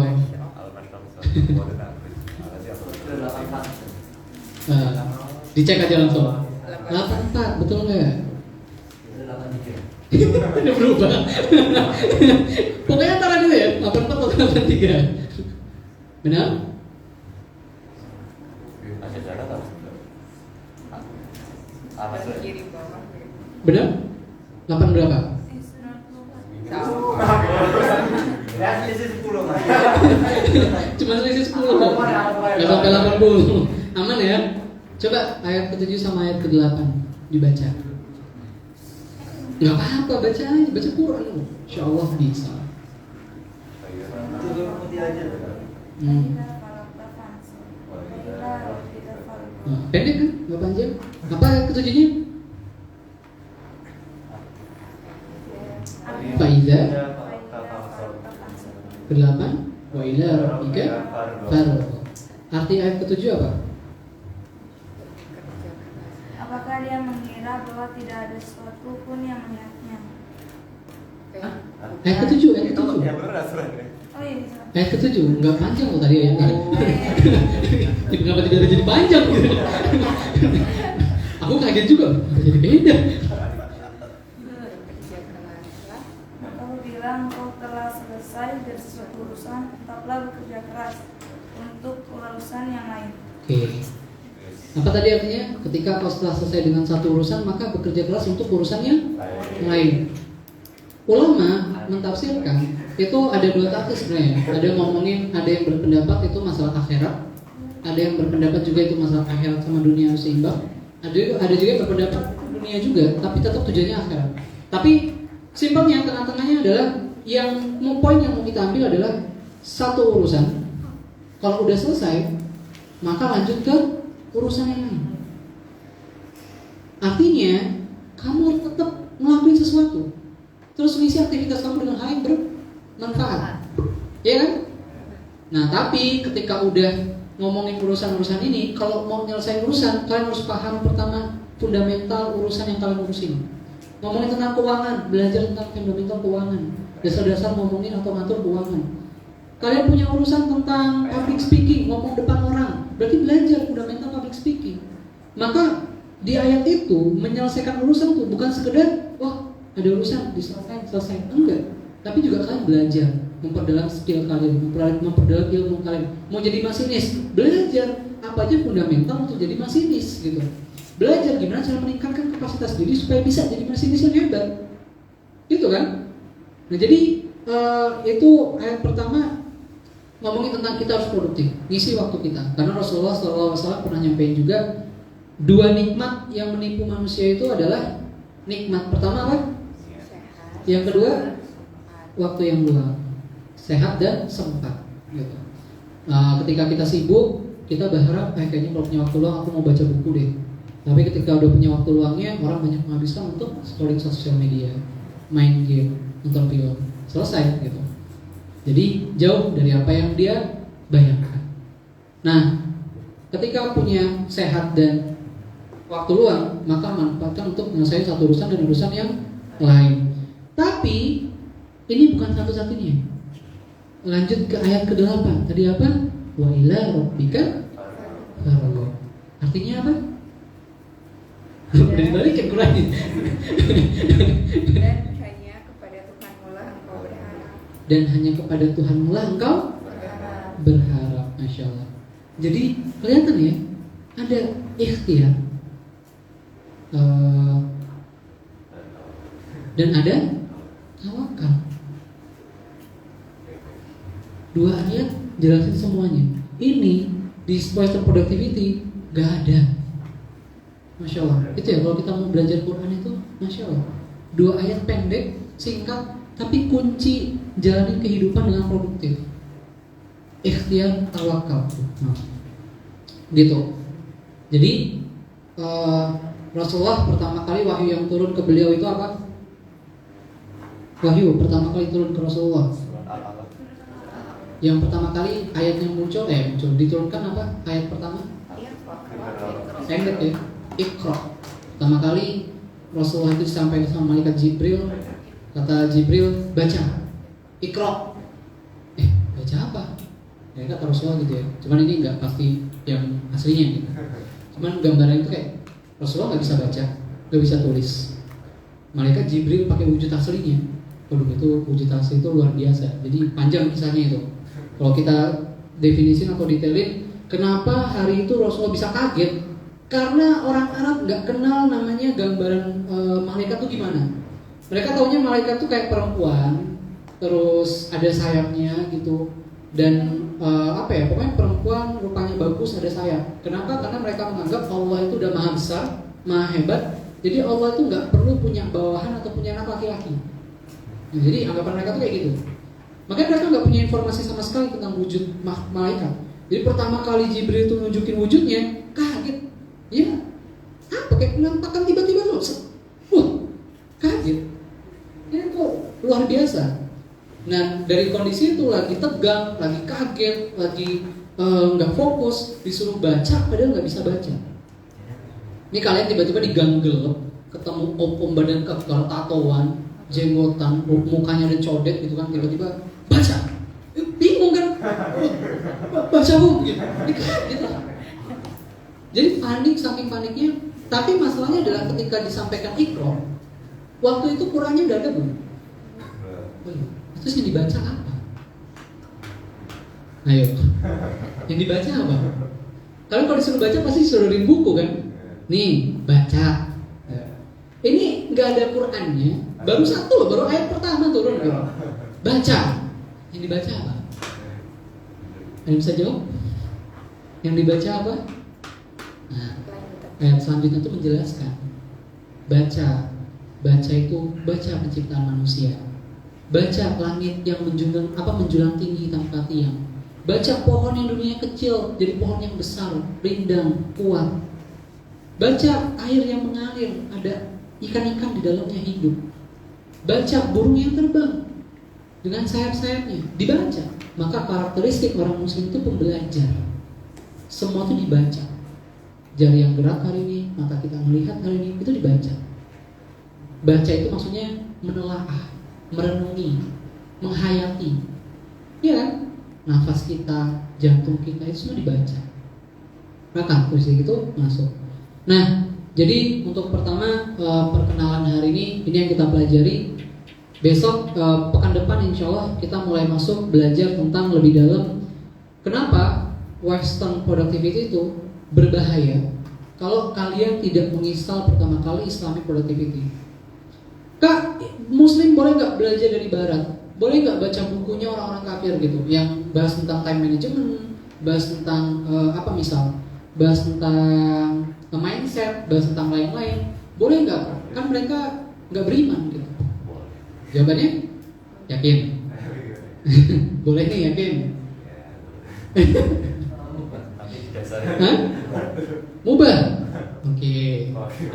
Dicek aja langsung. 84, betul nggak? Udah berubah. Pokoknya antara itu ya, 84 atau 83. Benar? Benar? 8 berapa? Cuma selisih 10 kok. Gak sampai 80. Aman ya? Coba ayat ke-7 sama ayat ke-8 dibaca. Gak apa-apa, baca aja, baca Quran. Insya Allah bisa. Pendek kan? Gak panjang. Apa ayat ke-7-nya? Faiza ke-8 wa ila rabbika farghab. Arti ayat ke-7 apa? Apakah dia mengira bahwa tidak ada sesuatu pun yang melihatnya? Ayat ke-7, ayat ke-7. Oh iya bisa. Ayat ke-7, enggak panjang loh tadi ayatnya. Kenapa tidak jadi panjang gitu? Aku kaget juga, jadi beda. telah selesai dari suatu urusan, tetaplah bekerja keras untuk urusan yang lain. Oke. Apa tadi artinya? Ketika kau setelah selesai dengan satu urusan, maka bekerja keras untuk urusan yang lain. Ulama mentafsirkan itu ada dua tafsir sebenarnya. Ada yang ngomongin, ada yang berpendapat itu masalah akhirat, ada yang berpendapat juga itu masalah akhirat sama dunia harus seimbang. Ada juga yang berpendapat dunia juga, tapi tetap tujuannya akhirat. Tapi simpelnya tengah-tengahnya adalah poin yang mau kita ambil adalah satu urusan. Kalau udah selesai, maka lanjut ke urusan yang lain. Artinya kamu tetap ngelakuin sesuatu, terus mengisi aktivitas kamu dengan hal yang bermanfaat, ya kan? Nah, tapi ketika udah ngomongin urusan-urusan ini, kalau mau nyelesain urusan, kalian harus paham pertama fundamental urusan yang kalian urusin. Ngomongin tentang keuangan, belajar tentang fundamental keuangan, dasar-dasar ngomongin atau ngatur keuangan. Kalian punya urusan tentang public speaking, ngomong depan orang, berarti belajar fundamental public speaking. Maka di ayat itu menyelesaikan urusan tuh bukan sekedar wah ada urusan selesai, enggak. Tapi juga kalian belajar, memperdalam skill kalian, memperdalam ilmu kalian. Mau jadi masinis, belajar apa aja fundamental untuk jadi masinis gitu. Belajar gimana cara meningkatkan kapasitas diri supaya bisa jadi masinis yang hebat, gitu kan? Nah jadi itu ayat pertama ngomongin tentang kita harus produktif, ngisi waktu kita. Karena Rasulullah SAW pernah nyampein juga dua nikmat yang menipu manusia itu adalah nikmat pertama apa? Yang kedua waktu yang luang, sehat dan sempat. Gitu. Ketika kita sibuk, kita berharap kayaknya kalau punya waktu luang aku mau baca buku deh. Tapi ketika udah punya waktu luangnya, orang banyak menghabiskan untuk scrolling sosial media, main game, nonton film, selesai gitu. Jadi jauh dari apa yang dia bayangkan. Nah, ketika punya sehat dan waktu luang, maka manfaatkan untuk menyelesaikan satu urusan dan urusan yang lain. Tapi ini bukan satu-satunya. Lanjut ke ayat ke-8. Tadi apa? Wa ila rabbika farghab. Artinya apa? Udah dibalikin Qurannya. Dan hanya kepada Tuhanmu lah engkau berharap. Dan hanya kepada Tuhanmu lah engkau berharap. Masya Allah. Jadi kelihatan ya, ada ikhtiar dan ada tawakal. Dua ayat jelasin semuanya. Ini di Spiritual Productivity gak ada. Masya Allah. Itu ya kalau kita mau belajar Quran itu, Masya Allah. Dua ayat pendek, singkat, tapi kunci jalanin kehidupan dengan produktif. Ikhtiar, tawakal. Nah, gitu. Jadi Rasulullah pertama kali wahyu yang turun ke beliau itu apa? Wahyu pertama kali turun ke Rasulullah. Yang pertama kali ayat yang muncul diturunkan apa? Ayat pertama? Pendek ya. Iqra. Pertama kali Rasulullah itu disampaikan sama malaikat Jibril. Kata Jibril, baca. Iqra. Baca apa? Ya kata Rasulullah gitu ya. Cuman ini nggak pasti yang aslinya gitu. Cuman gambaran itu kayak Rasulullah nggak bisa baca, nggak bisa tulis. Malaikat Jibril pakai wujud aslinya. Waduh, itu wujud asli itu luar biasa. Jadi panjang kisahnya itu. Kalau kita definisin atau detailin, kenapa hari itu Rasulullah bisa kaget? Karena orang Arab nggak kenal namanya gambaran malaikat tuh gimana. Mereka taunya malaikat tuh kayak perempuan, terus ada sayapnya gitu. Dan pokoknya perempuan rupanya bagus, ada sayap. Kenapa? Karena mereka menganggap Allah itu udah maha besar, maha hebat. Jadi Allah itu nggak perlu punya bawahan atau punya anak laki-laki. Nah, jadi anggapan mereka tuh kayak gitu. Makanya mereka nggak punya informasi sama sekali tentang wujud malaikat. Jadi pertama kali Jibril itu nunjukin wujudnya, kaget. Ya, apa kayak penampakan tiba-tiba loh. Kaget. Ini kok luar biasa. Nah, dari kondisi itu lagi tegang, lagi kaget, lagi nggak fokus, disuruh baca padahal nggak bisa baca. Ini kalian tiba-tiba di gang gelap, ketemu om badan kekar, tatoan, jenggotan, mukanya ada codet gitu kan, tiba-tiba baca. Bingung kan? Baca bu, gitu. Kaget lah. Jadi panik, saking paniknya. Tapi masalahnya adalah ketika disampaikan Iqra, waktu itu Qurannya udah ada belum? Itu Terus yang dibaca apa? Ayo, yang dibaca apa? Kalian kalau disuruh baca pasti disuruh buku kan? Nih, baca. Ini nggak ada Qur'annya, baru satu loh, baru ayat pertama turun gitu. Baca. Yang dibaca apa? Ada yang bisa jawab? Yang dibaca apa? Nah, ayat selanjutnya itu menjelaskan. Baca itu baca penciptaan manusia. Baca langit yang menjulang tinggi tanpa tiang. Baca pohon yang dulunya kecil jadi pohon yang besar, rindang, kuat. Baca air yang mengalir, ada ikan-ikan di dalamnya hidup. Baca burung yang terbang dengan sayap-sayapnya, dibaca. Maka karakteristik orang muslim itu pembelajar. Semua itu dibaca. Jari yang gerak hari ini, mata kita melihat hari ini, itu dibaca. Baca itu maksudnya menelaah, merenungi, menghayati. Iya kan? Nafas kita, jantung kita itu semua dibaca. Maka kursi itu masuk. Nah, jadi untuk pertama perkenalan hari ini yang kita pelajari. Besok pekan depan insya Allah kita mulai masuk belajar tentang lebih dalam kenapa Western productivity itu berbahaya kalau kalian tidak menginstal pertama kali Islamic productivity. Kak, Muslim boleh nggak belajar dari Barat? Boleh nggak baca bukunya orang-orang kafir gitu yang bahas tentang time management, bahas tentang bahas tentang mindset, bahas tentang lain-lain? Boleh nggak? Kan mereka nggak beriman gitu. Jawabannya? Yakin? Boleh nih, yakin? Hah? Mubah? Oke.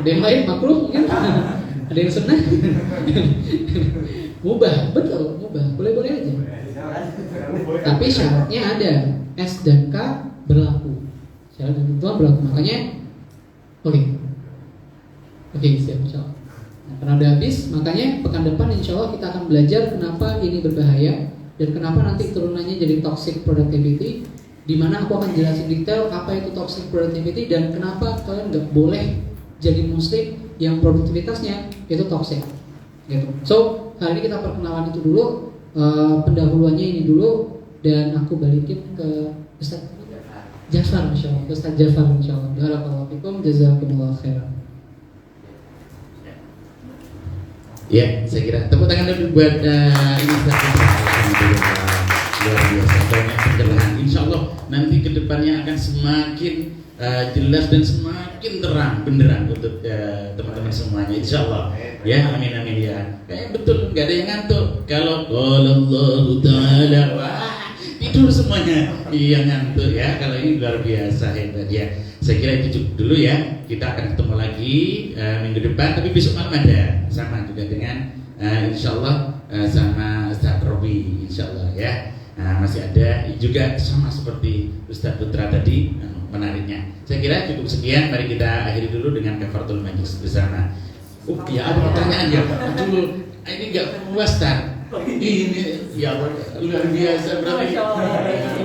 Ada yang lain makruh mungkin? Ada yang sunnah? Mubah, betul, mubah. Boleh-boleh aja. Tapi syaratnya ada. S dan K berlaku. Syarat dan ketentuan berlaku. Makanya Oke, siap insyaallah. Karena udah habis, makanya pekan depan insya Allah kita akan belajar kenapa ini berbahaya dan kenapa nanti turunannya jadi toxic productivity. Di mana aku akan jelasin detail apa itu toxic productivity dan kenapa kalian nggak boleh jadi muslim yang produktivitasnya itu toxic. Gitu. So hari ini kita perkenalan itu dulu, pendahuluannya ini dulu dan aku balikin ke Ustaz Jafar insyaallah, Ustaz Jafar insyaallah. Barakallahu fikum, jazakumullah khairan. Ya, saya kira tepuk tangan dulu buat ini luar biasa banyak pencerahan. Insya Allah nanti kedepannya akan semakin jelas dan semakin terang benderang untuk teman-teman semuanya. Insya Allah. Ya, amin amin ya. Kayak betul nggak ada yang ngantuk. Kalau Allah Taala tidur semuanya, iya ngantuk ya. Kalau ini luar biasa hebat ya. Saya kira itu cukup dulu ya. Kita akan ketemu lagi minggu depan. Tapi besok malam ada sama juga dengan insya Allah sama Ustaz Robi insya Allah ya. Masih ada juga sama seperti Ustaz Putra tadi menariknya. Saya kira cukup sekian. Mari kita akhiri dulu dengan kafaratul majlis bersama. Ya ada pertanyaan ya. Aduh, ini nggak puas Tan. Ini ya luar biasa berarti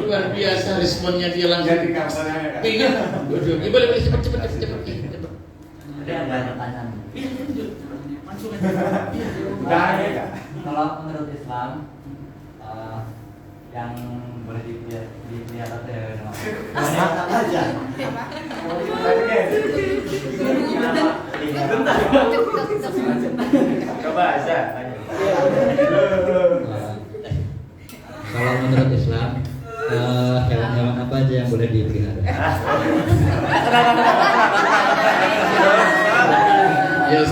luar biasa responnya dia langsung. Jadi kabarnya. Ingin, waduh, boleh cepat. Ada pertanyaan. Kalau menurut Islam yang boleh dilihat atau apa aja? Coba aja. Kalau menurut Islam hewan-hewan apa aja yang boleh dipelihara? Yes.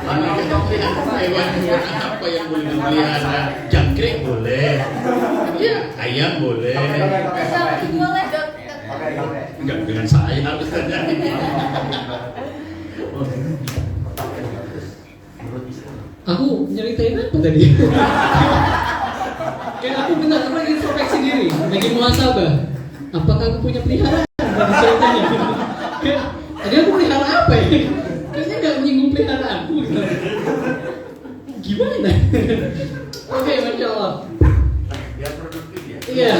Hewan-hewan apa yang boleh dipelihara? Jangkrik boleh. Ya, ayam boleh. Enggak dengan saya harus saja. Aku nyeritain apa tadi? Kayak aku minta teman introspeksi diri, lagi muhasabah. Apakah aku punya peliharaan? Ceritanya. Tadi aku pelihara apa ya? Kayaknya nggak menyinggung peliharaanku. Gimana? Oke, masya Allah. Biar produktif ya. Iya.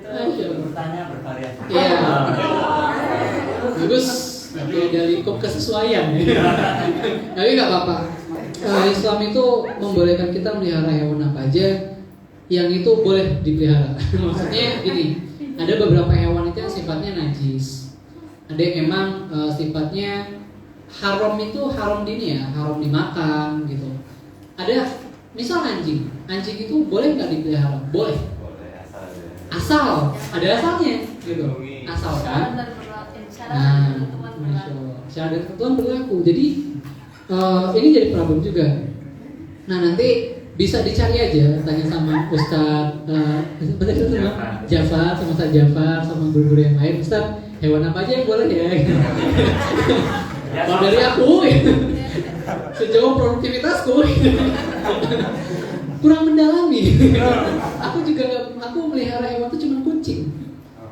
Masya Allah. Bertanya bervariasi. Iya. Bagus. Oke, dari kesesuaian. Tapi nggak apa-apa. Islam itu membolehkan kita melihara hewan apa aja yang itu boleh dipelihara. Maksudnya gini, ada beberapa hewan itu yang sifatnya najis. Ada yang emang sifatnya haram, itu haram dini ya, haram dimakan gitu. Ada misal anjing itu boleh nggak dipelihara? Boleh. Asal ada asalnya gitu. Asalkan nah, syahadat ketuaan berlaku. Jadi ini jadi problem juga. Nah nanti bisa dicari aja, tanya sama Ustadz Jafar, sama Ustadz Jafar, sama guru-guru yang lain. Ustadz, hewan apa aja yang boleh ya? Kalau dari aku, sejauh produktivitasku, kurang mendalami. Aku melihara hewan itu cuma kucing.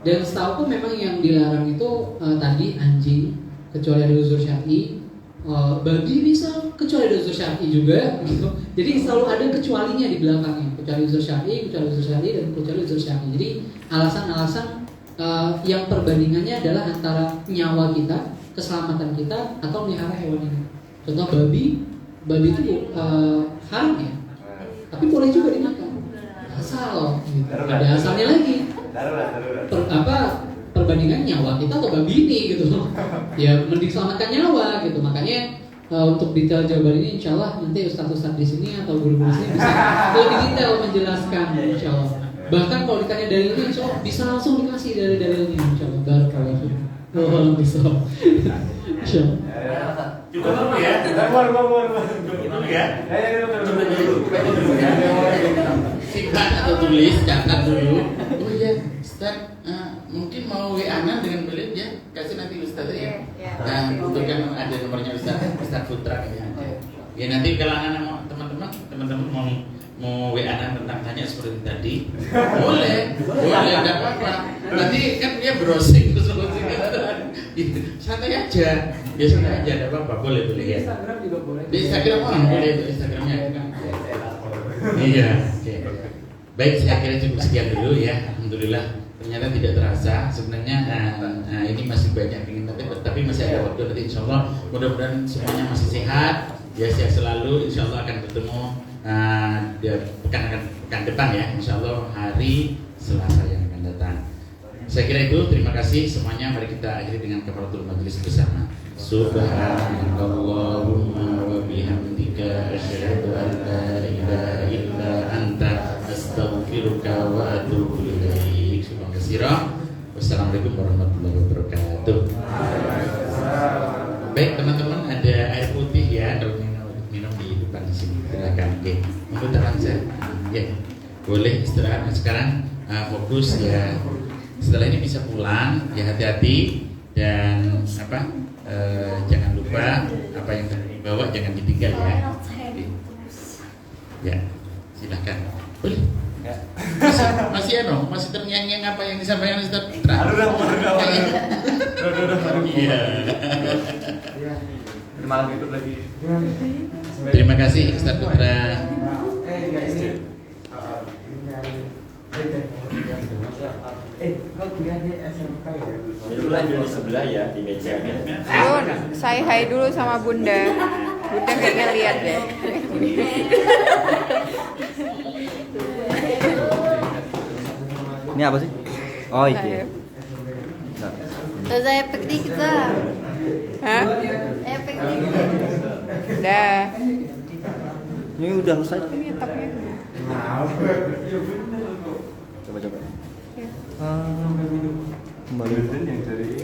Dan setahu aku memang yang dilarang itu tadi anjing, kecuali ada uzur syar'i. Babi bisa, kecuali ada uzur syar'i juga gitu. Jadi selalu ada kecualinya di belakangnya, kecuali uzur syar'i, dan kecuali uzur syar'i. Jadi alasan-alasan yang perbandingannya adalah antara nyawa kita, keselamatan kita, atau melihara hewan ini. Contoh babi itu haram ya, tapi boleh juga dimakan asal gitu. Ada asalnya lagi. Perbandingan nyawa kita atau babi ini gitu. Ya mending selamatkan nyawa gitu. Makanya untuk detail jawaban ini insya Allah nanti ustadz di sini atau guru-guru sini bisa lebih detail menjelaskan insya Allah. Bahkan kalau ditanya dalilnya insya Allah bisa langsung dikasih dari dalilnya insya Allah. Barakallahu bisa. Insya Allah. Cukup dulu ya. Itu ya. Simpan atau tulis, catat dulu. Oh iya, Ustaz, mungkin mau WA-an dengan beliau ya, kasih nanti Ustaz ya. Nah, untuk kan ada nomornya Ustaz Putra ya. Ya nanti kalau anak teman-teman mau WA-an tentang tanya seperti tadi, boleh, nggak apa-apa. Nanti kan dia browsing terus santai aja, nggak apa-apa, boleh ya. Instagram juga boleh. Di Instagram boleh itu Instagramnya kan. Iya. Oke. Baik, saya kira cukup sekian dulu ya. Alhamdulillah ternyata tidak terasa sebenarnya. Ini masih banyak ingin tapi masih ada waktu nanti insya Allah. Mudah-mudahan semuanya masih sehat. Ya sehat selalu. Insya Allah akan bertemu pekan depan ya. Insya Allah hari Selasa yang akan datang. Saya kira itu. Terima kasih semuanya. Mari kita akhiri dengan kafaratul majelis bersama. Subhanallahumma wa bihamdika asyhadu an la ilaha illa anta astaghfiruka wa atubu ilaik. Wassalamualaikum warahmatullahi wabarakatuh. Baik teman-teman, ada air putih ya, kalau minum di depan di sini. Silakan. Oke, monggo saja. Ya, boleh istirahat sekarang. Fokus ya. Setelah ini bisa pulang. Ya hati-hati dan jangan lupa apa yang dibawa jangan ditinggal ya. Ya, silakan. Boleh. Masih terngiang-ngiang apa yang disampaikan Ustaz Putra? Iya. Malam itu lagi. Terima kasih Ustaz Putra. Kau kuliah di SMK ya? Dulu lanjut di sebelah ya di meja. Bun, saya hai dulu sama Bunda. Bunda kayaknya lihat deh. Ini apa sih? Oh iya. Saya pergi kita. Hah? Saya pergi. Dah. Ini udah selesai. Ini tapnya. Coba. Ya. Kembali yang dari